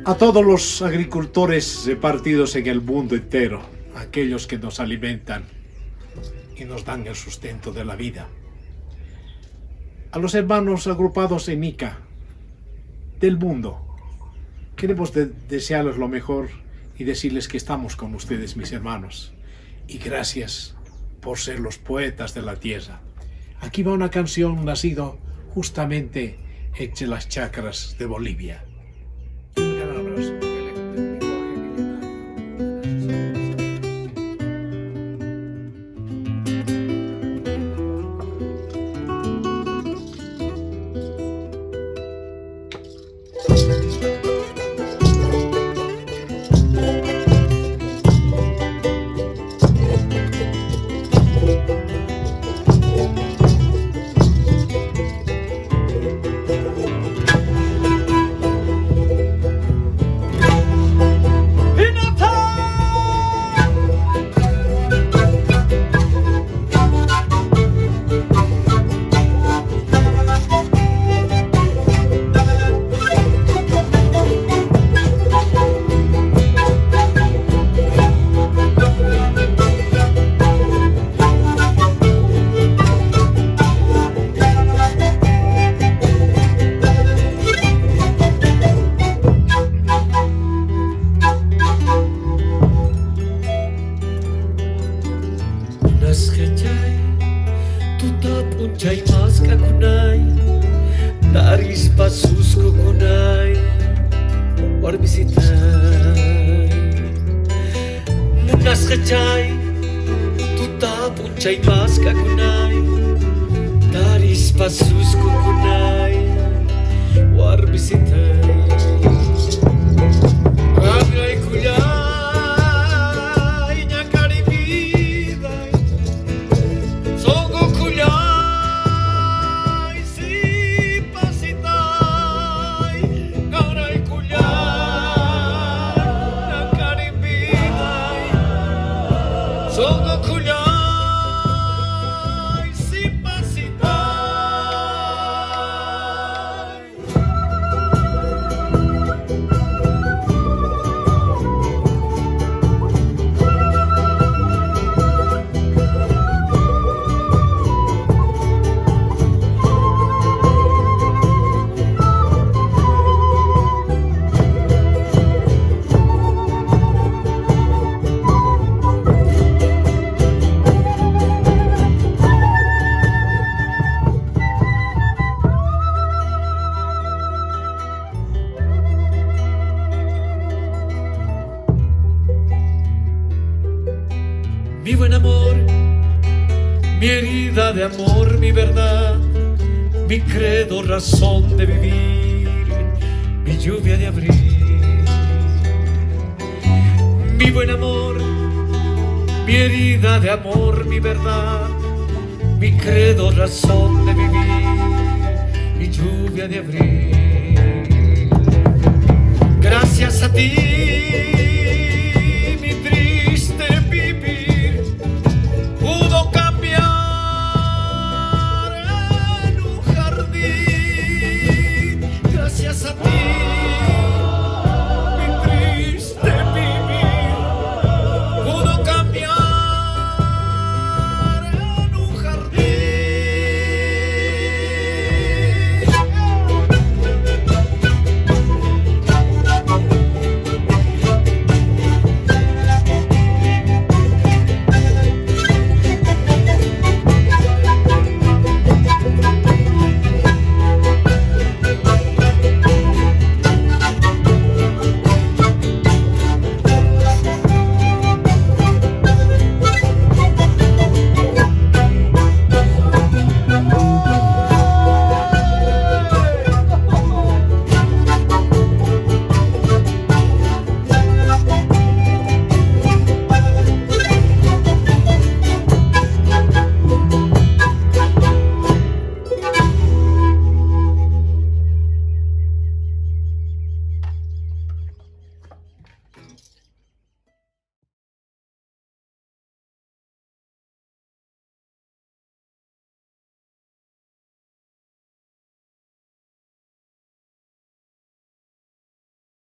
A todos los agricultores repartidos en el mundo entero, aquellos que nos alimentan y nos dan el sustento de la vida. A los hermanos agrupados en Ica del mundo, queremos desearles lo mejor y decirles que estamos con ustedes, mis hermanos. Y gracias por ser los poetas de la tierra. Aquí va una canción nacida justamente entre las chacras de Bolivia. Un gran abrazo. Puncai mas kakunai Taris pasus kukunai Orbisitai Munas kacai Tuta puncai mas kakunai Taris pasus kukunai Orbisitai Agrai kulai Mi buen amor, mi herida de amor, mi verdad, mi credo, razón de vivir, mi lluvia de abril. Mi buen amor, mi herida de amor, mi verdad, mi credo, razón de vivir, mi lluvia de abril. Gracias a ti